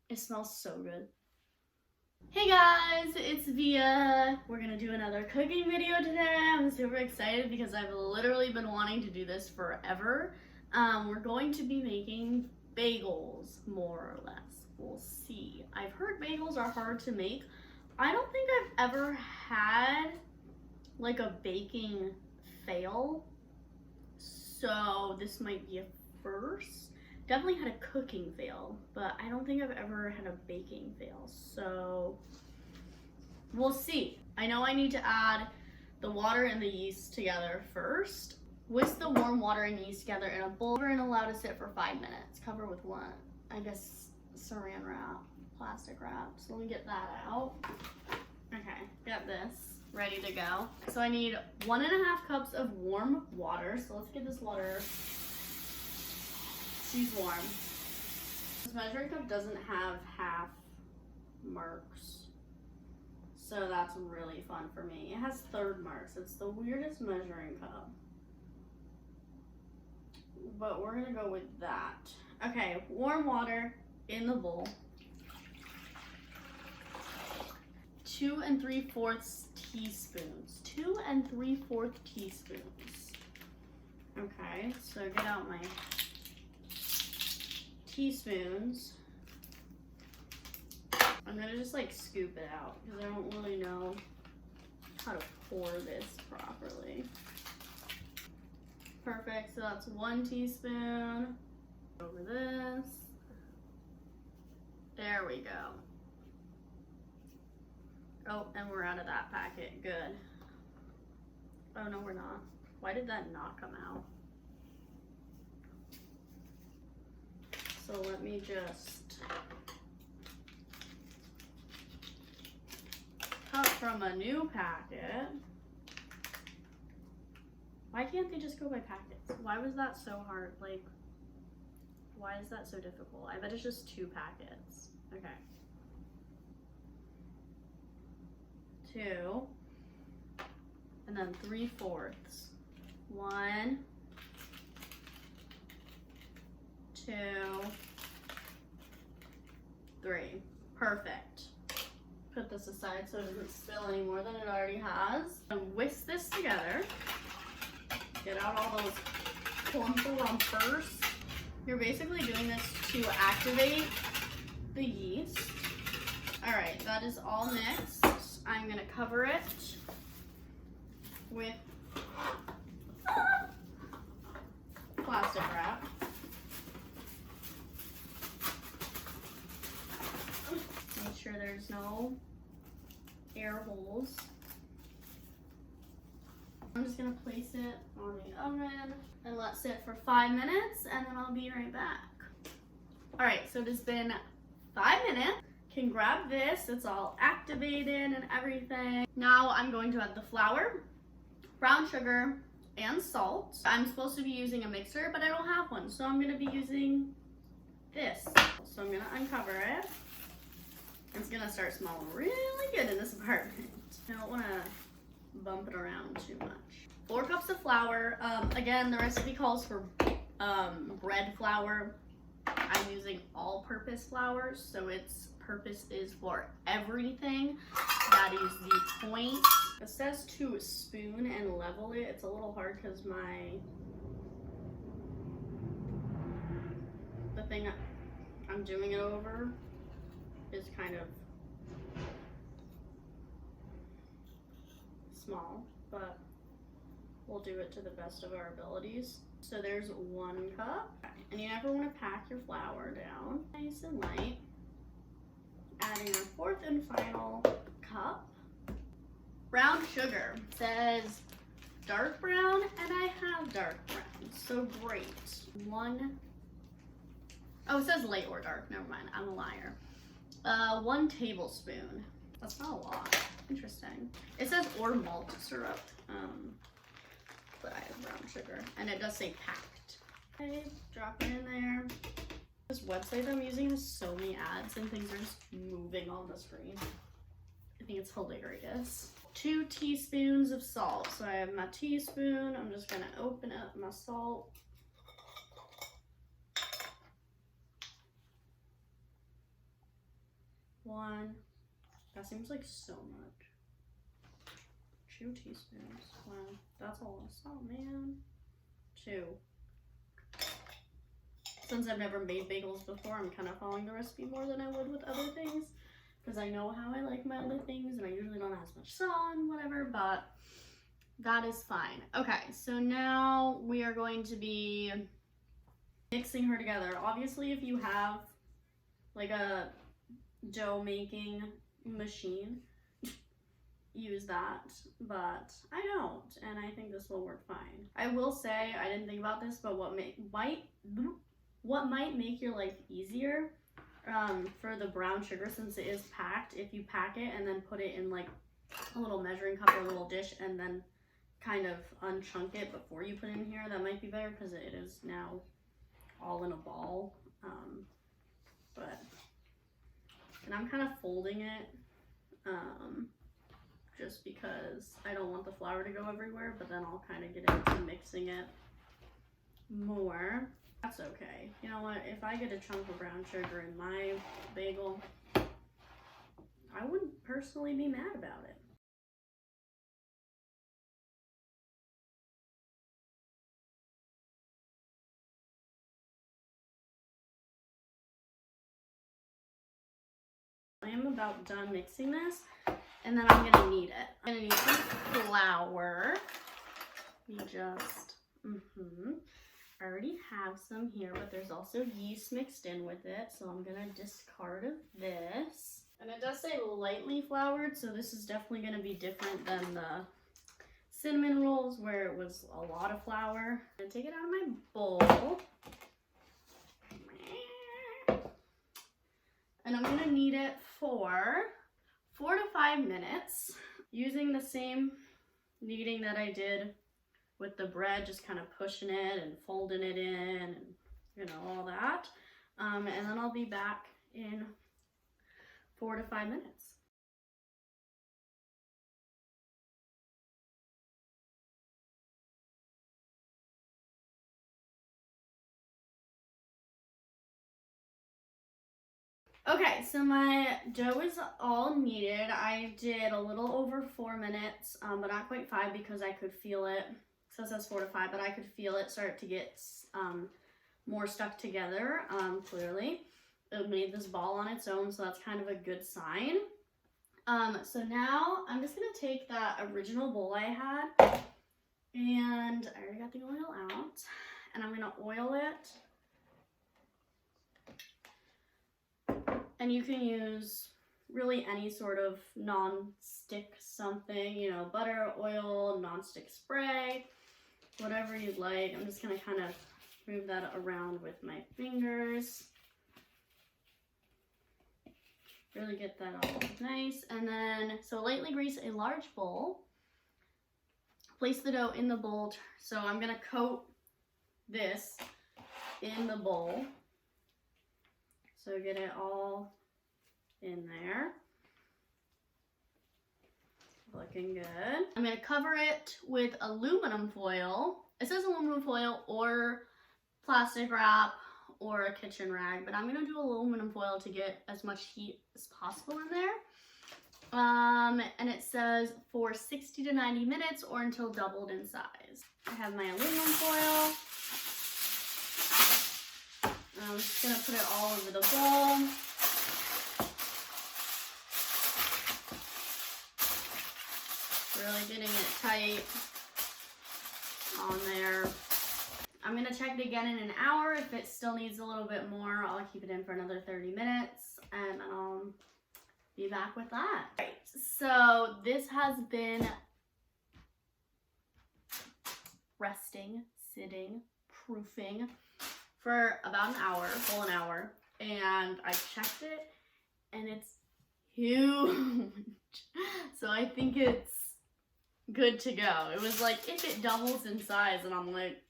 It smells so good. Hey guys, it's Via. We're gonna do another cooking video today. I'm super excited because I've literally been wanting to do this forever. We're going to be making bagels, more or less. We'll see. I've heard bagels are hard to make. I don't think I've ever had like a baking fail, so this might be a first. Definitely had a cooking fail, but I don't think I've ever had a baking fail, so we'll see. I know I need to add the water and the yeast together first. Whisk the warm water and yeast together in a bowl and allow to sit for 5 minutes. Cover with what? I guess saran wrap, plastic wrap. So let me get that out. Okay, got this ready to go. So I need 1.5 cups of warm water. So let's get this water. She's warm. This measuring cup doesn't have half marks, so that's really fun for me. It has third marks. It's the weirdest measuring cup, but we're gonna go with that. Okay, warm water in the bowl. 2 3/4 teaspoons. 2 3/4 teaspoons. Okay, so get out my teaspoons. I'm gonna just like scoop it out because I don't really know how to pour this properly. Perfect, so that's 1 teaspoon. Over this. There we go. Oh, and we're out of that packet, good. Oh no, we're not. Why did that not come out? So let me just cut from a new packet. Why can't they just go by packets? Why was that so hard? Like, why is that so difficult? I bet it's just 2 packets. Okay. 2. And then 3/4. 1, 2, 3. Perfect. Put this aside so it doesn't spill any more than it already has. And whisk this together. Get out all those clump-a-lumpers. You're basically doing this to activate the yeast. All right, that is all mixed. I'm gonna cover it with plastic wrap. Make sure there's no air holes. I'm just gonna place it on the oven and let it sit for 5 minutes, and then I'll be right back. All right, so it has been 5 minutes. Can grab this, it's all activated and everything. Now I'm going to add the flour, brown sugar, and salt. I'm supposed to be using a mixer, but I don't have one, so I'm gonna be using this. So I'm gonna uncover it. It's gonna start smelling really good in this apartment. I don't wanna bump it around too much. 4 cups of flour. Again, the recipe calls for bread flour. I'm using all-purpose flour, so its purpose is for everything. That is the point. It says to spoon and level it. It's a little hard because the thing I'm doing it over is kind of small, but we'll do it to the best of our abilities. So there's 1 cup. And you never want to pack your flour down. Nice and light. Adding our 4th and final cup. Brown sugar. It says dark brown, and I have dark brown, so great. 1, oh, it says light or dark, never mind, I'm a liar. 1 tablespoon. That's not a lot. Interesting. It says or malt syrup, but I have brown sugar, and it does say packed. Okay, drop it in there. This website I'm using has so many ads and things are just moving on the screen. I think it's hilarious. 2 teaspoons of salt. So I have my teaspoon. I'm just gonna open up my salt. 1. That seems like so much. 2 teaspoons. Wow, that's a lot of salt, man. 2. Since I've never made bagels before, I'm kind of following the recipe more than I would with other things, because I know how I like my other things, and I usually don't have as much salt and whatever, but that is fine. Okay, so now we are going to be mixing her together. Obviously, if you have like a dough making machine, use that, but I don't, and I think this will work fine. I will say, I didn't think about this, but what might make your life easier for the brown sugar, since it is packed, if you pack it and then put it in like a little measuring cup or a little dish and then kind of unchunk it before you put it in here, that might be better, because it is now all in a ball. And I'm kind of folding it just because I don't want the flour to go everywhere, but then I'll kind of get into mixing it more. That's okay. You know what? If I get a chunk of brown sugar in my bagel, I wouldn't personally be mad about it. I am about done mixing this, and then I'm gonna knead it. I'm gonna need some flour. We just, I already have some here, but there's also yeast mixed in with it, so I'm gonna discard of this. And it does say lightly floured, so this is definitely gonna be different than the cinnamon rolls where it was a lot of flour. I'm gonna take it out of my bowl. And I'm gonna knead it for 4 to 5 minutes using the same kneading that I did with the bread, just kind of pushing it and folding it in and, you know, all that. And then I'll be back in 4 to 5 minutes. Okay, so my dough is all kneaded. I did a little over 4 minutes, but not quite 5 because I could feel it. So it says 4 to 5, but I could feel it start to get more stuck together, clearly. It made this ball on its own, so that's kind of a good sign. So now I'm just gonna take that original bowl I had, and I already got the oil out, and I'm gonna oil it. And you can use really any sort of non-stick something, you know, butter, oil, non-stick spray, whatever you'd like. I'm just gonna kind of move that around with my fingers. Really get that all nice. And then, so lightly grease a large bowl. Place the dough in the bowl. So I'm gonna coat this in the bowl. So get it all in there. Looking good. I'm gonna cover it with aluminum foil. It says aluminum foil or plastic wrap or a kitchen rag, but I'm gonna do aluminum foil to get as much heat as possible in there. And it says for 60 to 90 minutes or until doubled in size. I have my aluminum foil. I'm just gonna put it all over the bowl. Really getting it tight on there. I'm gonna check it again in an hour. If it still needs a little bit more, I'll keep it in for another 30 minutes and then I'll be back with that. Right, so this has been resting, sitting, proofing for about an hour, full an hour, and I checked it and it's huge. So I think it's good to go. It was like, if it doubles in size, and I'm like,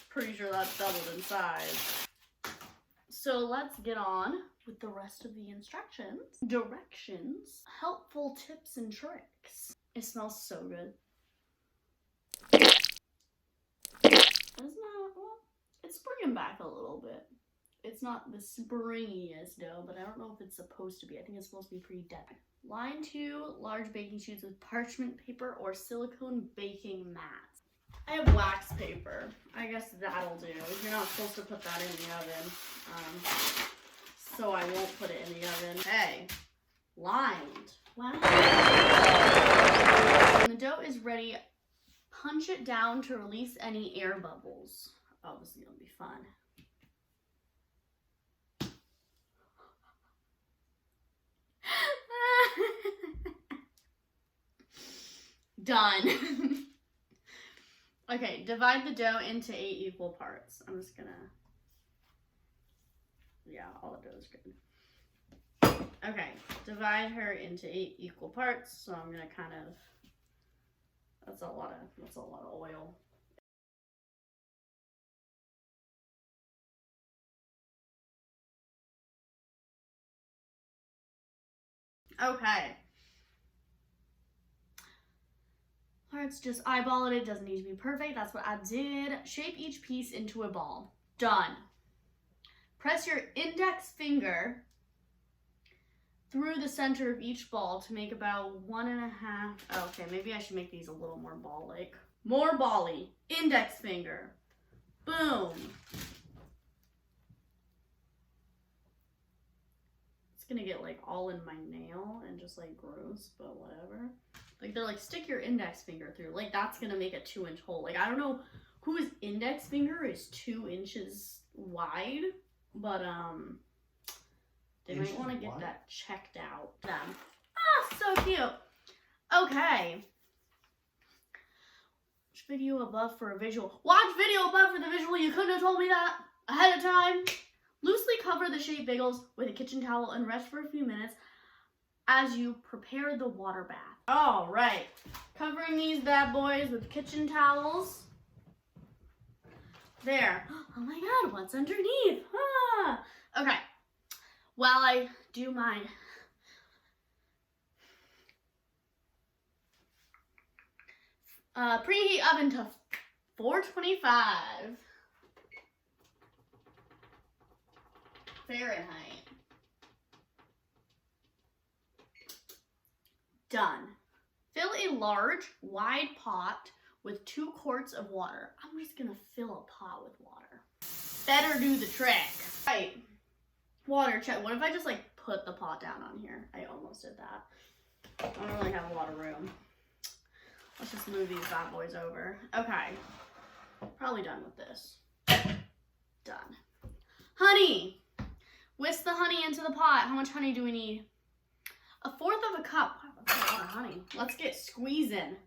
pretty sure that's doubled in size. So let's get on with the rest of the instructions. Directions, helpful tips and tricks. It smells so good. Isn't that, well, it's bringing back a little bit. It's not the springiest dough, but I don't know if it's supposed to be. I think it's supposed to be pretty dense. Line 2 large baking sheets with parchment paper or silicone baking mats. I have wax paper. I guess that'll do. You're not supposed to put that in the oven. So I won't put it in the oven. Okay, lined. Wow. When the dough is ready, punch it down to release any air bubbles. Oh, this is gonna be fun. Done. Okay, divide the dough into 8 equal parts. I'm just gonna, yeah, all the dough is good. Okay, divide her into 8 equal parts. So I'm gonna kind of, that's a lot of oil. Okay. Let's just eyeball it. It doesn't need to be perfect. That's what I did. Shape each piece into a ball. Done. Press your index finger through the center of each ball to make about 1.5. Oh, okay, maybe I should make these a little more ball-like. More ball-y. Index finger. Boom. It's gonna get like all in my nail and just like gross, but whatever. Like they're like, stick your index finger through. Like that's gonna make a 2-inch hole. Like I don't know whose index finger is 2 inches wide, but they might want to get that checked out. Them. Ah, so cute. Okay. Watch video above for a visual. Watch video above for the visual. You couldn't have told me that ahead of time. Loosely cover the shaped bagels with a kitchen towel and rest for a few minutes as you prepare the water bath. All right, covering these bad boys with kitchen towels. There. Oh my God, what's underneath? Ah. Okay, while I do my preheat oven to 425 Fahrenheit. Done. Fill a large, wide pot with 2 quarts of water. I'm just gonna fill a pot with water. Better do the trick. Right. Water check. What if I just like put the pot down on here? I almost did that. I don't really have a lot of room. Let's just move these bad boys over. Okay. Probably done with this. Done. Honey. Whisk the honey into the pot. How much honey do we need? 1/4 of a cup. Wow, that's a lot of honey. Let's get squeezing.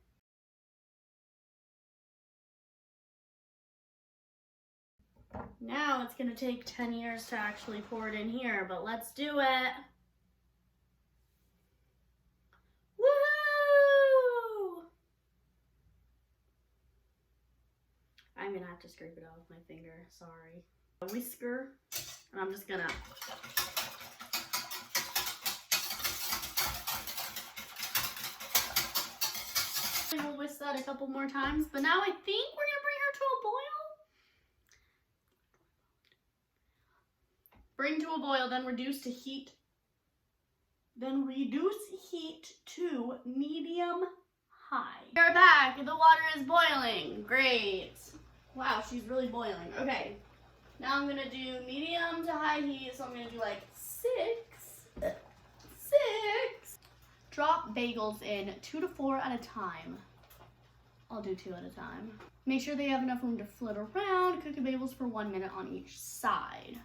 Now it's gonna take 10 years to actually pour it in here, but let's do it. Woo! I'm gonna have to scrape it out with my finger, sorry. A whisker, and I'm just gonna we'll whisk that a couple more times, but now I think we're gonna bring her to a boil. Bring to a boil, then reduce to heat. Then reduce heat to medium high. We're back. The water is boiling. Great. Wow, she's really boiling. Okay. Now I'm gonna do medium to high heat. So I'm gonna do like 6. Drop bagels in 2 to 4 at a time. I'll do 2 at a time. Make sure they have enough room to float around. Cook the bagels for 1 minute on each side.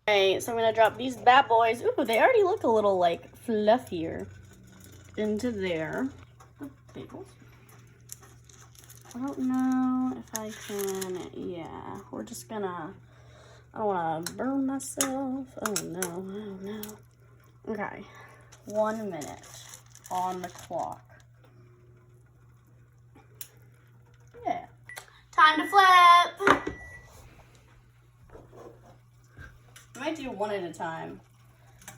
Okay, so I'm gonna drop these bad boys. Ooh, they already look a little like fluffier into there. Oh, bagels. I don't know if I can, yeah, we're just gonna, I don't wanna burn myself. Oh no. Okay, 1 minute on the clock. Yeah, time to flip. I might do 1 at a time.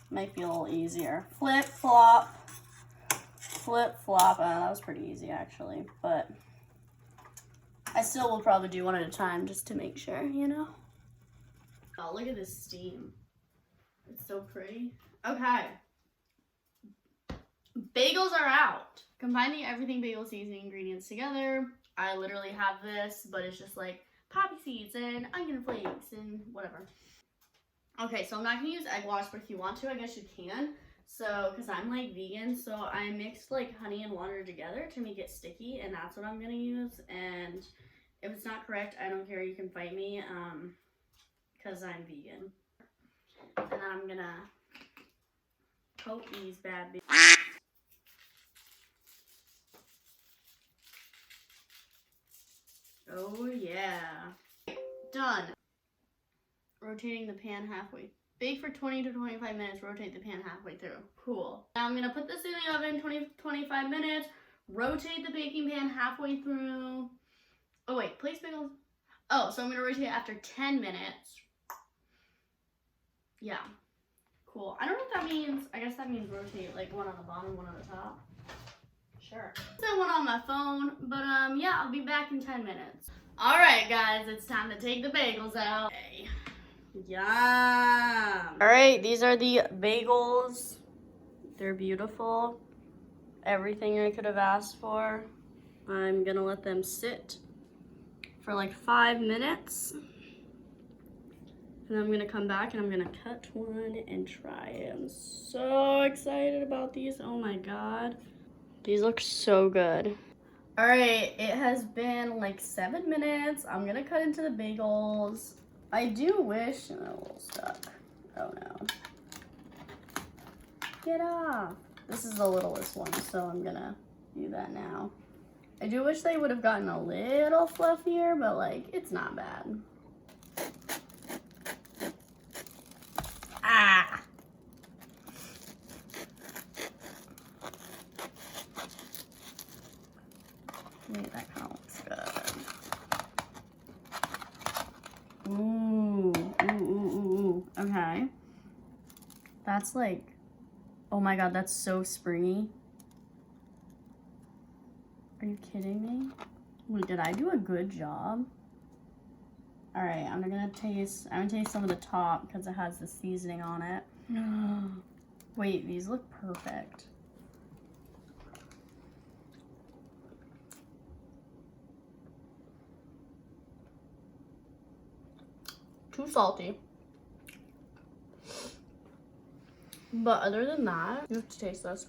Might be a little easier. Flip, flop, flip, flop. That was pretty easy actually, but I still will probably do 1 at a time just to make sure, you know? Oh, look at this steam. It's so pretty. Okay. Bagels are out. Combine the everything bagel seasoning ingredients together. I literally have this, but it's just like poppy seeds and onion flakes and whatever. Okay, so I'm not gonna use egg wash, but if you want to, I guess you can. So, because I'm like vegan, so I mixed like honey and water together to make it sticky, and that's what I'm gonna use. And if it's not correct, I don't care, you can fight me, because I'm vegan. And then I'm gonna coat these bad bitches. Oh yeah. Done. Rotating the pan halfway. Bake for 20 to 25 minutes, rotate the pan halfway through. Cool. Now I'm gonna put this in the oven 20 to 25 minutes, rotate the baking pan halfway through. Oh wait, place bagels. Oh, so I'm gonna rotate after 10 minutes. Yeah, cool. I don't know what that means. I guess that means rotate, like one on the bottom, one on the top. Sure. I one on my phone, but yeah, I'll be back in 10 minutes. All right, guys, it's time to take the bagels out. Okay. Yum. All right, these are the bagels. They're beautiful. Everything I could have asked for. I'm gonna let them sit for like 5 minutes. And I'm gonna come back and I'm gonna cut one and try it. I'm so excited about these. Oh my God. These look so good. All right, it has been like 7 minutes. I'm gonna cut into the bagels. I do wish, and a little stuck. Oh no. Get off. This is the littlest one, so I'm gonna do that now. I do wish they would have gotten a little fluffier, but like, it's not bad. Ah! Wait, that kind of looks good. Ooh, ooh, ooh, ooh, ooh. Okay. That's like, oh my God, that's so springy. Are you kidding me? Wait, did I do a good job? All right, I'm gonna taste some of the top because it has the seasoning on it. Wait, these look perfect. Too salty. But other than that, you have to taste this.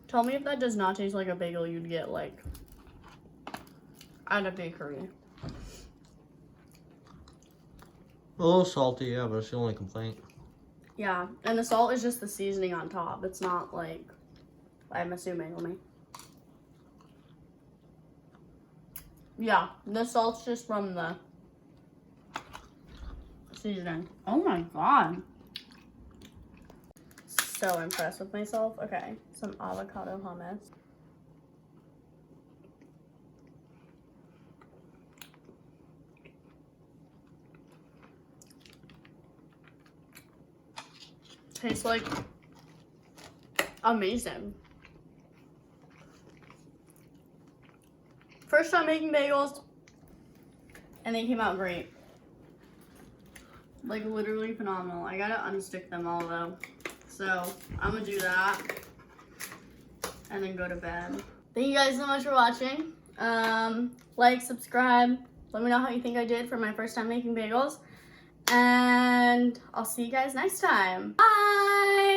Tell me if that does not taste like a bagel you'd get like at a bakery. A little salty, yeah, but it's the only complaint. Yeah, and the salt is just the seasoning on top. It's not like, I'm assuming, let me. Yeah, the salt's just from the seasoning. Oh my God. So impressed with myself. Okay, some avocado hummus. Tastes like amazing. First time making bagels, and they came out great. Like literally phenomenal. I gotta unstick them all though. So I'm gonna do that and then go to bed. Thank you guys so much for watching. Like, subscribe. Let me know how you think I did for my first time making bagels. And I'll see you guys next time. Bye!